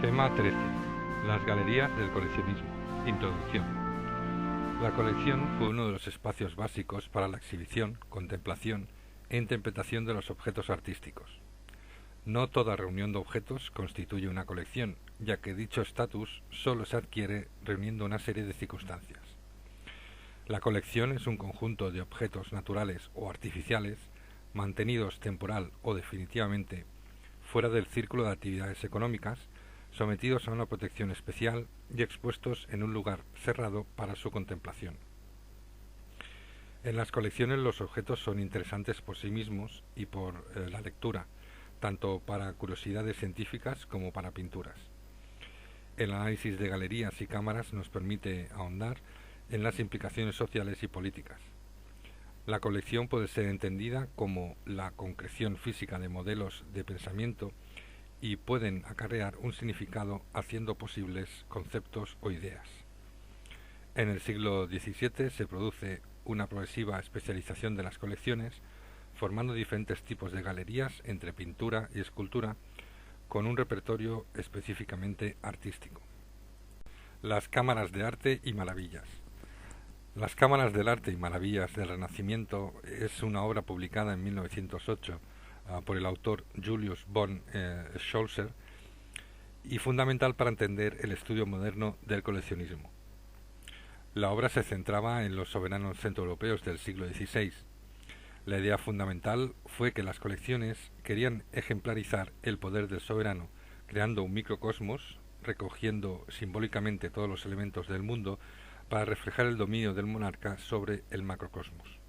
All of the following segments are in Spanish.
Tema 13. Las galerías del coleccionismo. Introducción. La colección fue uno de los espacios básicos para la exhibición, contemplación e interpretación de los objetos artísticos. No toda reunión de objetos constituye una colección, ya que dicho estatus solo se adquiere reuniendo una serie de circunstancias. La colección es un conjunto de objetos naturales o artificiales, mantenidos temporal o definitivamente fuera del círculo de actividades económicas, sometidos a una protección especial y expuestos en un lugar cerrado para su contemplación. En las colecciones los objetos son interesantes por sí mismos y por la lectura, tanto para curiosidades científicas como para pinturas. El análisis de galerías y cámaras nos permite ahondar en las implicaciones sociales y políticas. La colección puede ser entendida como la concreción física de modelos de pensamiento y pueden acarrear un significado haciendo posibles conceptos o ideas. En el siglo XVII se produce una progresiva especialización de las colecciones, formando diferentes tipos de galerías entre pintura y escultura, con un repertorio específicamente artístico. Las cámaras de arte y maravillas. Las cámaras del arte y maravillas del Renacimiento es una obra publicada en 1908 por el autor Julius von Scholzer y fundamental para entender el estudio moderno del coleccionismo. La obra se centraba en los soberanos centroeuropeos del siglo XVI. La idea fundamental fue que las colecciones querían ejemplarizar el poder del soberano, creando un microcosmos, recogiendo simbólicamente todos los elementos del mundo para reflejar el dominio del monarca sobre el macrocosmos.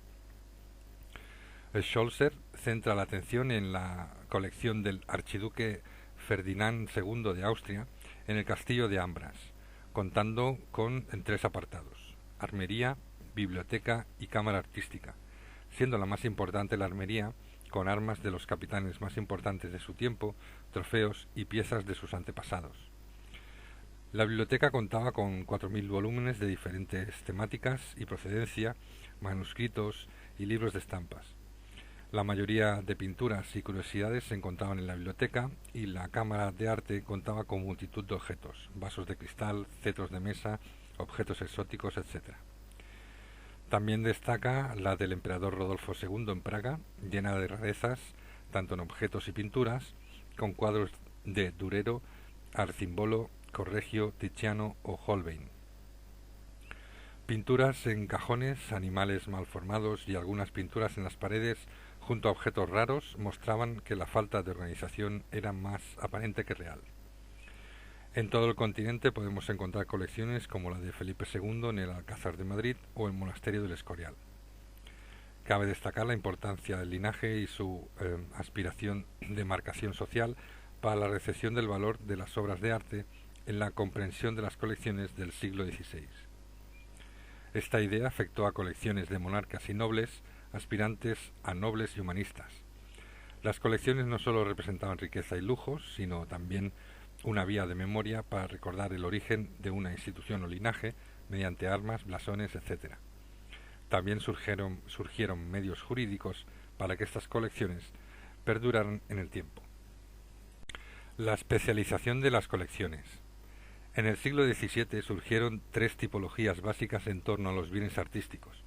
Scholzer centra la atención en la colección del archiduque Ferdinand II de Austria en el castillo de Ambras, contando con tres apartados: armería, biblioteca y cámara artística, siendo la más importante la armería, con armas de los capitanes más importantes de su tiempo, trofeos y piezas de sus antepasados. La biblioteca contaba con 4.000 volúmenes de diferentes temáticas y procedencia, manuscritos y libros de estampas. La mayoría de pinturas y curiosidades se encontraban en la biblioteca y la cámara de arte contaba con multitud de objetos, vasos de cristal, cetros de mesa, objetos exóticos, etc. También destaca la del emperador Rodolfo II en Praga, llena de rarezas, tanto en objetos y pinturas, con cuadros de Durero, Arcimbolo, Correggio, Tiziano o Holbein. Pinturas en cajones, animales malformados y algunas pinturas en las paredes junto a objetos raros mostraban que la falta de organización era más aparente que real. En todo el continente podemos encontrar colecciones como la de Felipe II en el Alcázar de Madrid o el Monasterio del Escorial. Cabe destacar la importancia del linaje y su aspiración de marcación social para la recepción del valor de las obras de arte en la comprensión de las colecciones del siglo XVI. Esta idea afectó a colecciones de monarcas y nobles, aspirantes a nobles y humanistas. Las colecciones no solo representaban riqueza y lujos, sino también una vía de memoria para recordar el origen de una institución o linaje mediante armas, blasones, etc. También surgieron medios jurídicos para que estas colecciones perduraran en el tiempo. La especialización de las colecciones. En el siglo XVII surgieron tres tipologías básicas en torno a los bienes artísticos: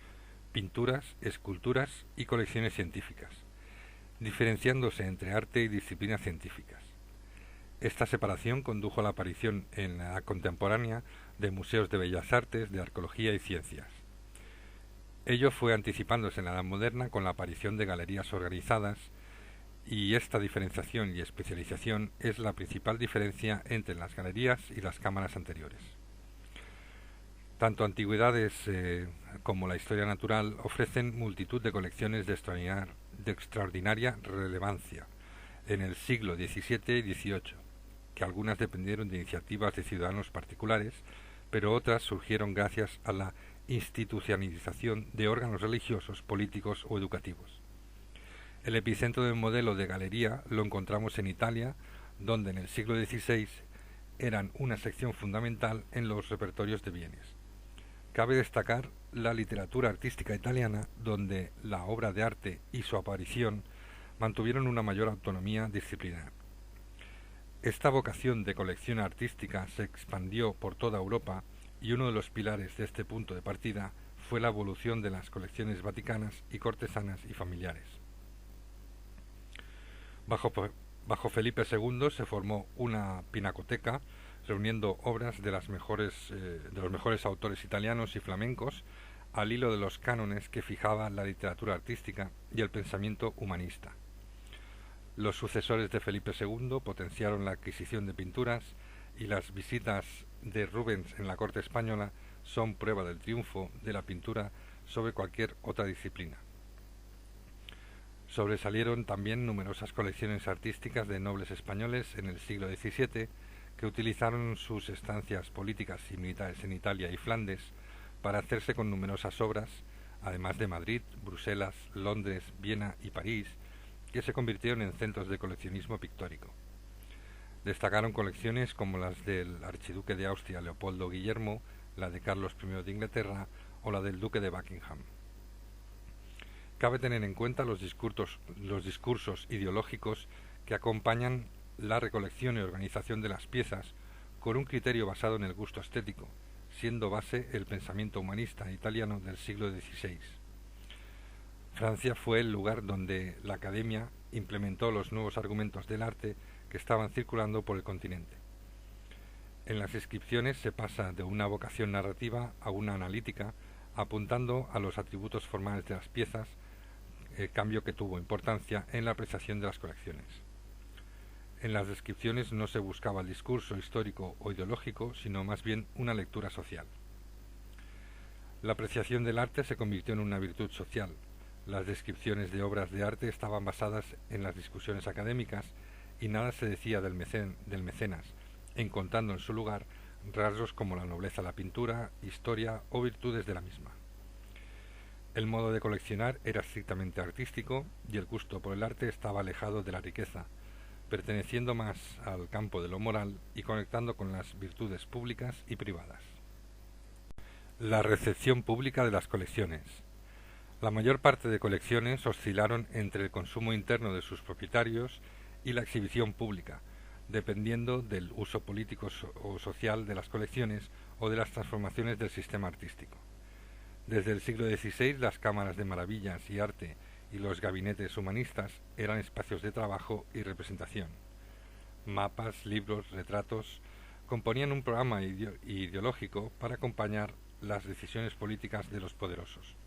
pinturas, esculturas y colecciones científicas, diferenciándose entre arte y disciplinas científicas. Esta separación condujo a la aparición en la contemporánea de museos de bellas artes, de arqueología y ciencias. Ello fue anticipándose en la Edad Moderna con la aparición de galerías organizadas, y esta diferenciación y especialización es la principal diferencia entre las galerías y las cámaras anteriores. Tanto antigüedades como la historia natural ofrecen multitud de colecciones de extraordinaria relevancia en el siglo XVII y XVIII, que algunas dependieron de iniciativas de ciudadanos particulares, pero otras surgieron gracias a la institucionalización de órganos religiosos, políticos o educativos. El epicentro del modelo de galería lo encontramos en Italia, donde en el siglo XVI eran una sección fundamental en los repertorios de bienes. Cabe destacar la literatura artística italiana, donde la obra de arte y su aparición mantuvieron una mayor autonomía disciplinar. Esta vocación de colección artística se expandió por toda Europa y uno de los pilares de este punto de partida fue la evolución de las colecciones vaticanas y cortesanas y familiares. Bajo Felipe II se formó una pinacoteca reuniendo obras de los mejores autores italianos y flamencos al hilo de los cánones que fijaba la literatura artística y el pensamiento humanista. Los sucesores de Felipe II potenciaron la adquisición de pinturas y las visitas de Rubens en la corte española son prueba del triunfo de la pintura sobre cualquier otra disciplina. Sobresalieron también numerosas colecciones artísticas de nobles españoles en el siglo XVII que utilizaron sus estancias políticas y militares en Italia y Flandes para hacerse con numerosas obras, además de Madrid, Bruselas, Londres, Viena y París, que se convirtieron en centros de coleccionismo pictórico. Destacaron colecciones como las del archiduque de Austria Leopoldo Guillermo, la de Carlos I de Inglaterra o la del duque de Buckingham. Cabe tener en cuenta los discursos ideológicos que acompañan la recolección y organización de las piezas con un criterio basado en el gusto estético, siendo base el pensamiento humanista italiano del siglo XVI. Francia fue el lugar donde la Academia implementó los nuevos argumentos del arte que estaban circulando por el continente. En las inscripciones se pasa de una vocación narrativa a una analítica, apuntando a los atributos formales de las piezas, cambio que tuvo importancia en la apreciación de las colecciones. En las descripciones no se buscaba el discurso histórico o ideológico, sino más bien una lectura social. La apreciación del arte se convirtió en una virtud social. Las descripciones de obras de arte estaban basadas en las discusiones académicas y nada se decía del mecenas, encontrando en su lugar rasgos como la nobleza de la pintura, historia o virtudes de la misma. El modo de coleccionar era estrictamente artístico y el gusto por el arte estaba alejado de la riqueza, perteneciendo más al campo de lo moral y conectando con las virtudes públicas y privadas. La recepción pública de las colecciones. La mayor parte de colecciones oscilaron entre el consumo interno de sus propietarios y la exhibición pública, dependiendo del uso político o social de las colecciones o de las transformaciones del sistema artístico. Desde el siglo XVI, las cámaras de maravillas y arte y los gabinetes humanistas eran espacios de trabajo y representación. Mapas, libros, retratos componían un programa ideológico para acompañar las decisiones políticas de los poderosos.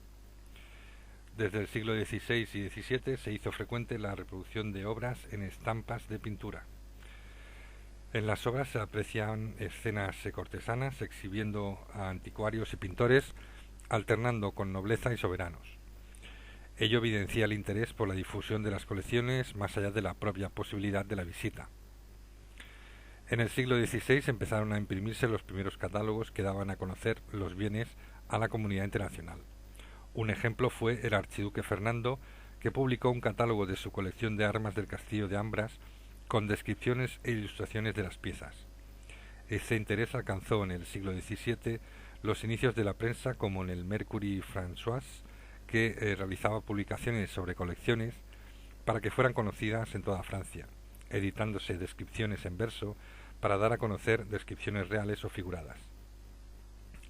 Desde el siglo XVI y XVII se hizo frecuente la reproducción de obras en estampas de pintura. En las obras se aprecian escenas cortesanas exhibiendo a anticuarios y pintores, alternando con nobleza y soberanos. Ello evidencia el interés por la difusión de las colecciones más allá de la propia posibilidad de la visita. En el siglo XVI empezaron a imprimirse los primeros catálogos que daban a conocer los bienes a la comunidad internacional. Un ejemplo fue el archiduque Fernando, que publicó un catálogo de su colección de armas del castillo de Ambras con descripciones e ilustraciones de las piezas. Este interés alcanzó en el siglo XVII los inicios de la prensa, como en el Mercury François, que realizaba publicaciones sobre colecciones para que fueran conocidas en toda Francia, editándose descripciones en verso para dar a conocer descripciones reales o figuradas.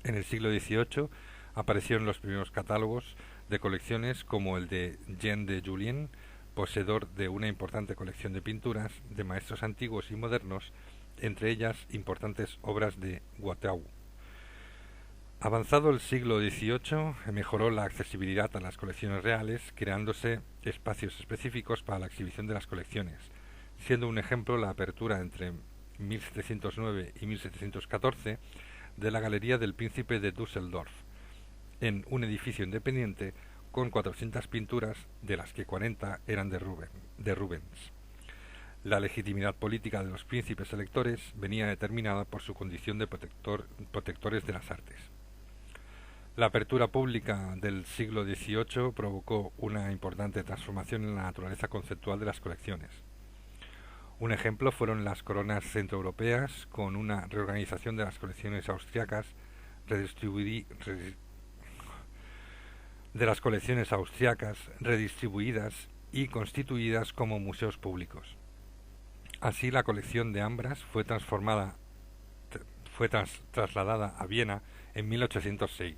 En el siglo XVIII aparecieron los primeros catálogos de colecciones, como el de Jean de Julien, poseedor de una importante colección de pinturas de maestros antiguos y modernos, entre ellas importantes obras de Watteau. Avanzado el siglo XVIII, mejoró la accesibilidad a las colecciones reales, creándose espacios específicos para la exhibición de las colecciones, siendo un ejemplo la apertura entre 1709 y 1714 de la Galería del Príncipe de Düsseldorf, en un edificio independiente con 400 pinturas, de las que 40 eran de Rubens. La legitimidad política de los príncipes electores venía determinada por su condición de protectores de las artes. La apertura pública del siglo XVIII provocó una importante transformación en la naturaleza conceptual de las colecciones. Un ejemplo fueron las coronas centroeuropeas, con una reorganización de las colecciones austriacas redistribuidas y constituidas como museos públicos. Así, la colección de Ambras fue trasladada a Viena en 1806.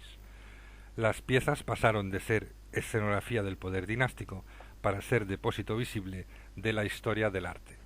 Las piezas pasaron de ser escenografía del poder dinástico para ser depósito visible de la historia del arte.